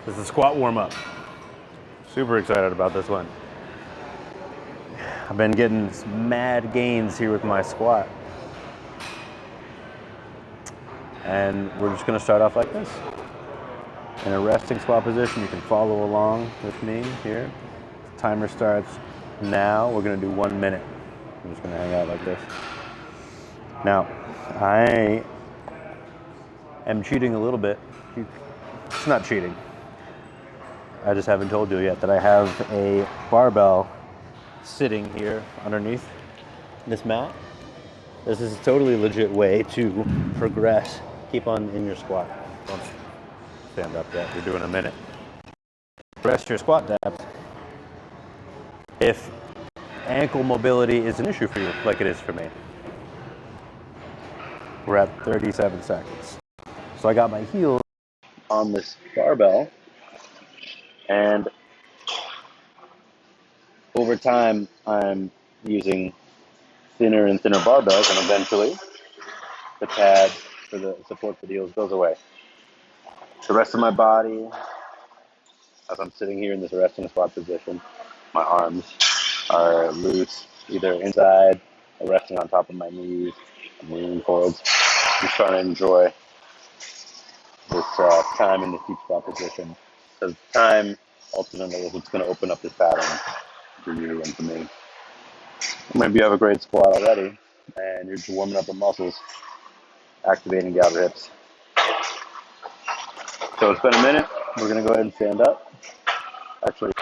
This is a squat warm-up. Super excited about this one. I've been getting mad gains here with my squat. And we're just gonna start off like this. In a resting squat position, you can follow along with me here. The timer starts now. We're gonna do 1 minute. I'm just gonna hang out like this. Now, I am cheating a little bit. It's not cheating. I just haven't told you yet that I have a barbell sitting here underneath this mat. This is a totally legit way to progress. Keep on in your squat. Don't stand up yet. You're doing a minute. Rest your squat depth. If ankle mobility is an issue for you, like it is for me. We're at 37 seconds. So I got my heels on this barbell, and over time I'm using thinner and thinner barbells, and eventually the pad for the support for the heels goes away. The rest of my body, as I'm sitting here in this resting squat position, my arms are loose, either inside or resting on top of my knees. I'm leaning forwards. I'm trying to enjoy this time in the deep squat position, because time ultimately is what's going to open up this pattern for you and for me. Maybe you have a great squat already and you're just warming up the muscles, activating the outer hips. So it's been a minute. We're going to go ahead and stand up. Actually,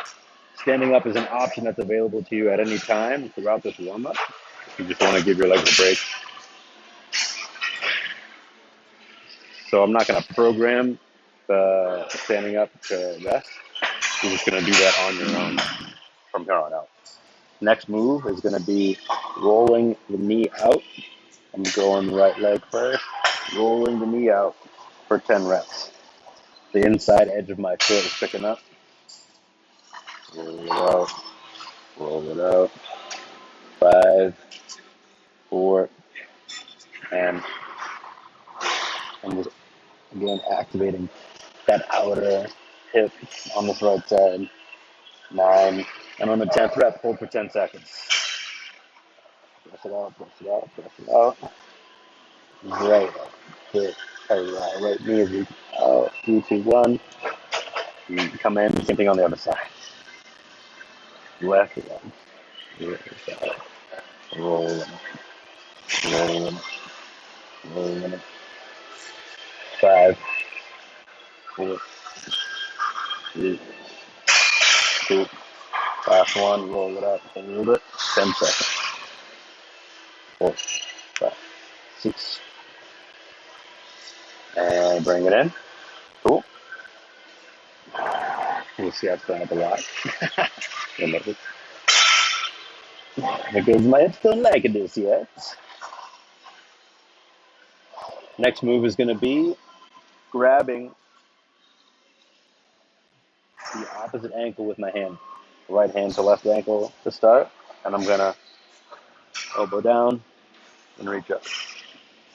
standing up is an option that's available to you at any time throughout this warm-up. If you just want to give your legs a break. So I'm not going to program the standing up to rest. You're just going to do that on your own from here on out. Next move is going to be rolling the knee out. I'm going right leg first, rolling the knee out for 10 reps. The inside edge of my foot is picking up. Roll it out, roll it out. 5, 4, and I'm just again activating that outer hip on this right side. 9, and on the 10th rep, hold for 10 seconds. Press it out, press it out, press it out. Right hip, right knee is out. 3, 2, 1. You come in, same thing on the other side. Left one, the other side. Rolling, rolling, rolling. 5, 4, 3, 2. Last one, roll it up, hold it. 10 seconds. 4, 5, 6. And bring it in. Cool. We'll see I've done up a lot. Because my hips don't like this yet. Next move is going to be grabbing the opposite ankle with my hand. Right hand to left ankle to start. And I'm going to elbow down and reach up.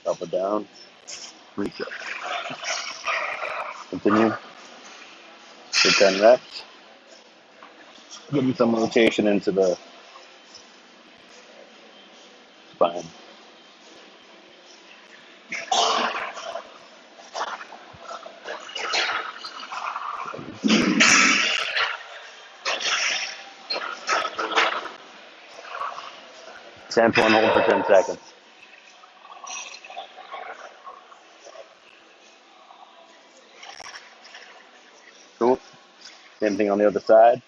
Elbow down, reach up. Continue. For 10 reps. Getting some rotation into the spine. Sample and hold for 10 seconds. Cool. Same thing on the other side.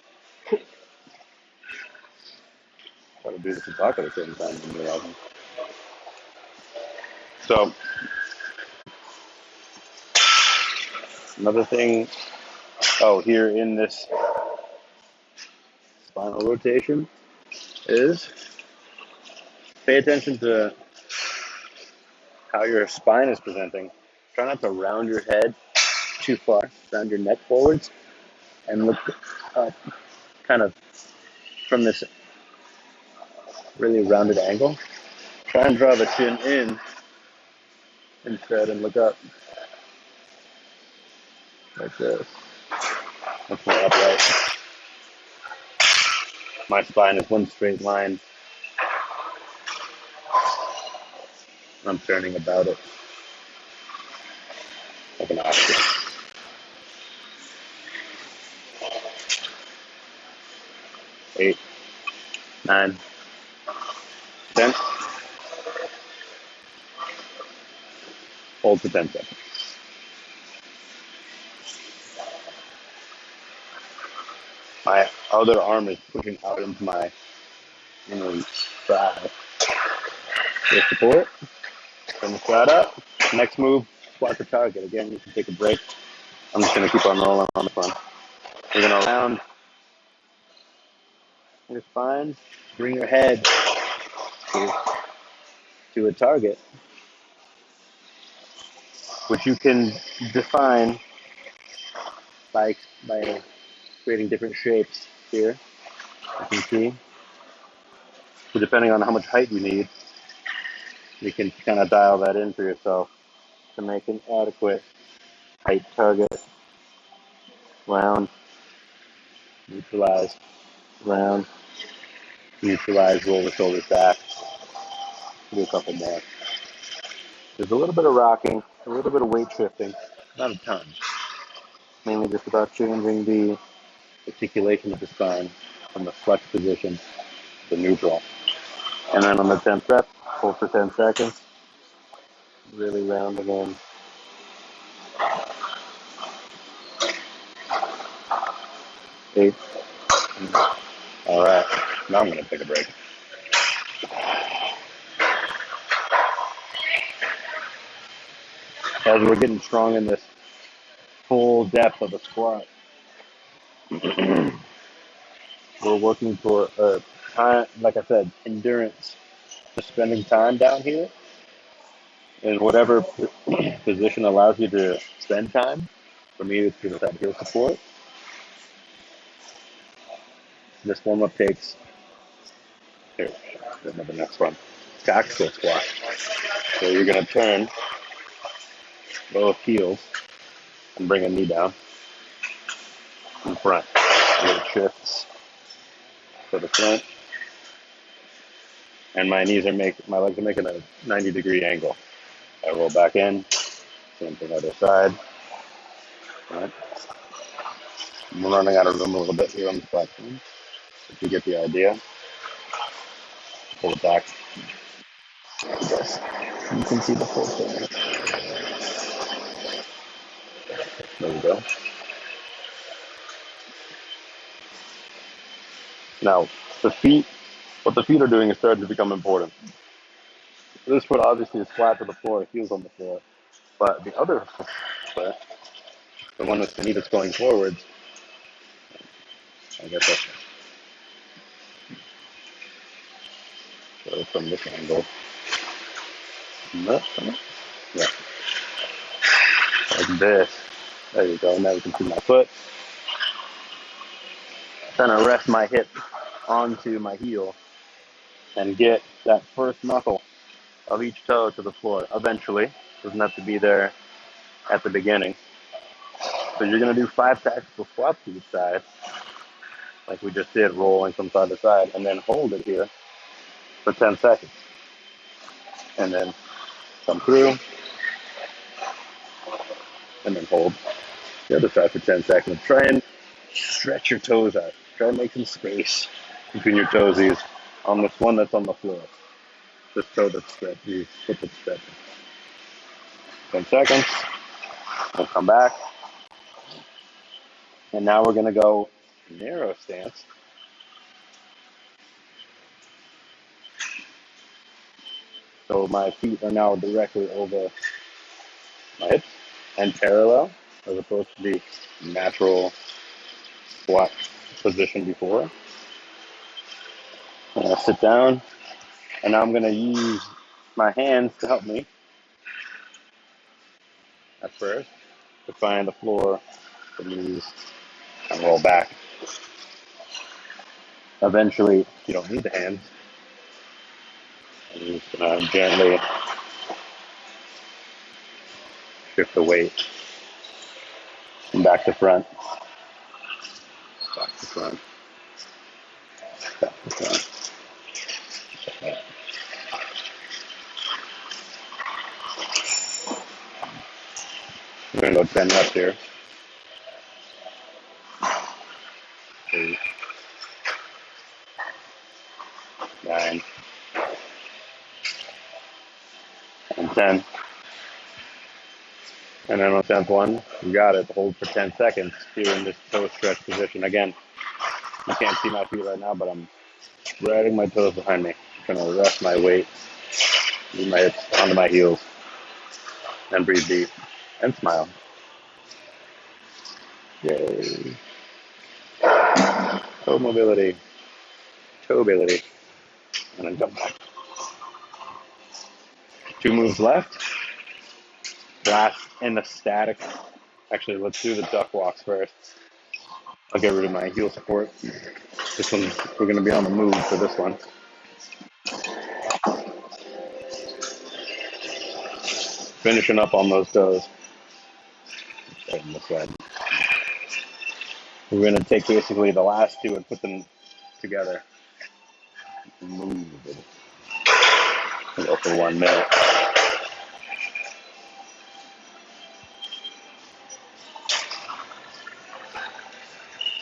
Try to do this and talk at the same time. So, another thing, here in this spinal rotation is pay attention to how your spine is presenting. Try not to round your head too far, round your neck forwards, and look up kind of from this really rounded angle. Try and draw the chin in instead and look up like this. Much more upright. My spine is one straight line. I'm turning about it like an ostrich. 8, 9, 10. Hold for 10 seconds. My other arm is pushing out into my inner thigh. With support. Turn the side up. Next move, squat to target. Again, you can take a break. I'm just going to keep on rolling on this one. We're going to round your spine. Bring your head to a target, which you can define by creating different shapes here. You can see. So depending on how much height you need, you can kind of dial that in for yourself to make an adequate height target. Round, neutralize, round, neutralize, roll the shoulders back. Do a couple more. There's a little bit of rocking, a little bit of weight shifting, not a ton. Mainly just about changing the articulation of the spine from the flex position to neutral. And then on the 10th rep, hold for 10 seconds. Really round again. 8. All right. Now I'm going to take a break. As we're getting strong in this full depth of a squat, we're working for time, like I said, endurance. Just spending time down here in whatever position allows you to spend time. For me, it's because that heel support. This warm up takes, here, remember the next one, tactical squat. So you're going to turn both heels and bring a knee down in front. It shifts to the front. And my legs are making a 90-degree angle. I roll back in, same thing other side. All right. I'm running out of room a little bit here on the platform, but you get the idea. Pull it back. Yes, you can see the full thing. There we go. Now, what the feet are doing is starting to become important. This foot obviously is flat to the floor, heels on the floor, but the other foot, the one with the knee that's going forwards, I guess that's so from this angle. Yeah, like this. There you go. Now you can see my foot. Then I rest my hip onto my heel and get that first knuckle of each toe to the floor. Eventually, doesn't have to be there at the beginning. So you're gonna do 5 tactical squats to each side, like we just did, rolling from side to side, and then hold it here for 10 seconds, and then come through, and then hold the other side for 10 seconds. Try and stretch your toes out. Try and make some space between your toesies on this one that's on the floor. This toe that's stretched, you foot that's stretching. 10 seconds. We'll come back. And now we're going to go narrow stance. So my feet are now directly over my hips and parallel, as opposed to the natural squat position before. I'm going to sit down, and now I'm going to use my hands to help me at first to find the floor, the knees, and roll back. Eventually, you don't need the hands. And you're just going to gently shift the weight from back to front. one. We're gonna go 10 reps here. 8, 9, and 10. And then on 10th one, you got it. Hold for 10 seconds here in this toe stretch position. Again, you can't see my feet right now, but I'm spreading my toes behind me. I'm gonna rest my weight, leave my hips onto my heels, and breathe deep and smile. Yay. Toe mobility, toe ability, and then jump back. 2 moves left. Last in the static. Actually, let's do the duck walks first. I'll get rid of my heel support. This one, we're going to be on the move for this one. Finishing up on those toes. Starting this way. We're going to take basically the last 2 and put them together. Move it. Go for 1 minute.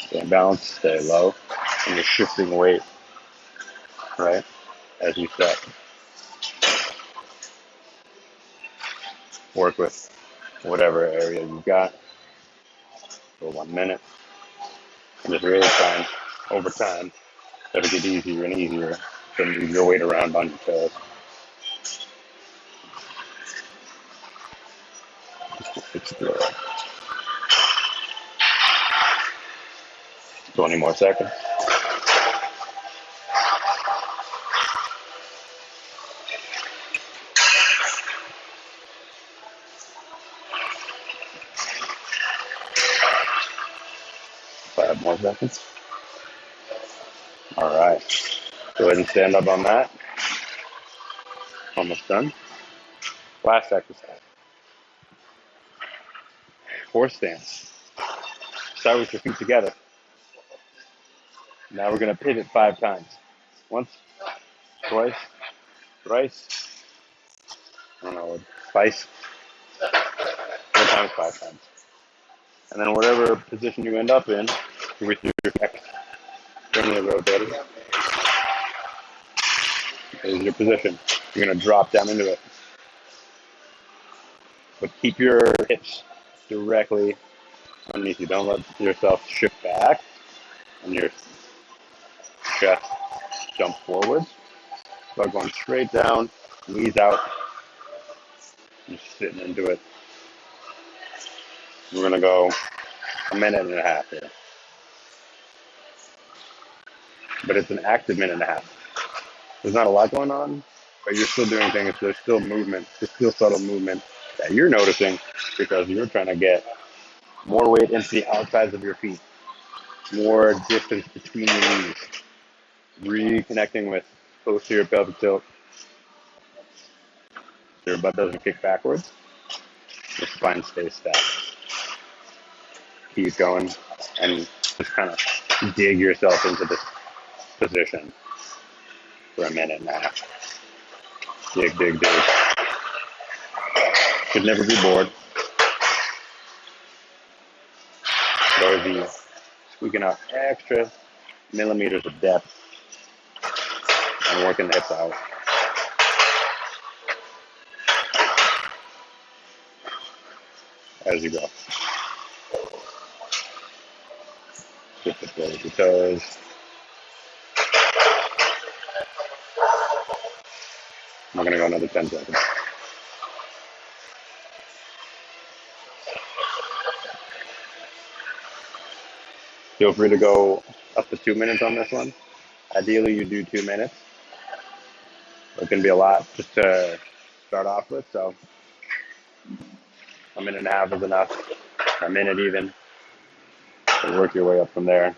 Stay balanced, stay low, and you're shifting weight, right, as you step. Work with whatever area you've got for 1 minute. And just really trying, over time, that'll get easier and easier to move your weight around on your toes. Explore. 20 more seconds. Five more seconds. All right. Go ahead and stand up on that. Almost done. Last exercise. Horse stance. Start with your feet together. Now we're going to pivot 5 times. Once, twice, thrice, I don't know, twice, 4 times, 5 times. And then whatever position you end up in, with your neck firmly rotated, is your position. You're going to drop down into it. But keep your hips directly underneath you. Don't let yourself shift back and your chest jump forward. Start going straight down, knees out, just sitting into it. We're going to go 1.5 minutes here. But it's an active 1.5 minutes. There's not a lot going on, but you're still doing things. There's still movement. There's still subtle movement that you're noticing because you're trying to get more weight into the outsides of your feet, more distance between your knees, reconnecting with posterior pelvic tilt. So your butt doesn't kick backwards. Your spine stays static. Keep going and just kind of dig yourself into this position for 1.5 minutes. Dig, dig, dig. Should never be bored. Always be squeaking out extra millimeters of depth and working the hips out. As you go. Shift the floor with your toes. I'm going to go another 10 seconds. Feel free to go up to 2 minutes on this one. Ideally, you do 2 minutes. It can be a lot just to start off with, so 1.5 minutes is enough. 1 minute even. And work your way up from there.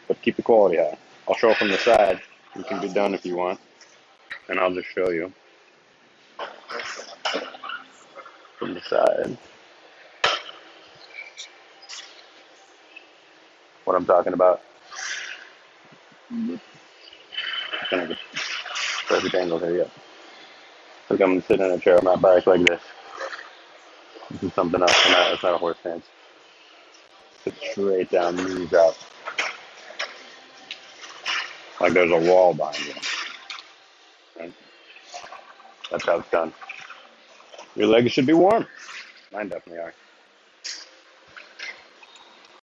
But keep the quality high. I'll show from the side. You can be done if you want. And I'll just show you from the side what I'm talking about. Kind of get perfect angle here. Yeah. Like I'm sitting in a chair on my back like this. This is something else. It's not a horse stance. Sit straight down, knees out, like there's a wall behind you. Right? That's how it's done. Your legs should be warm. Mine definitely are.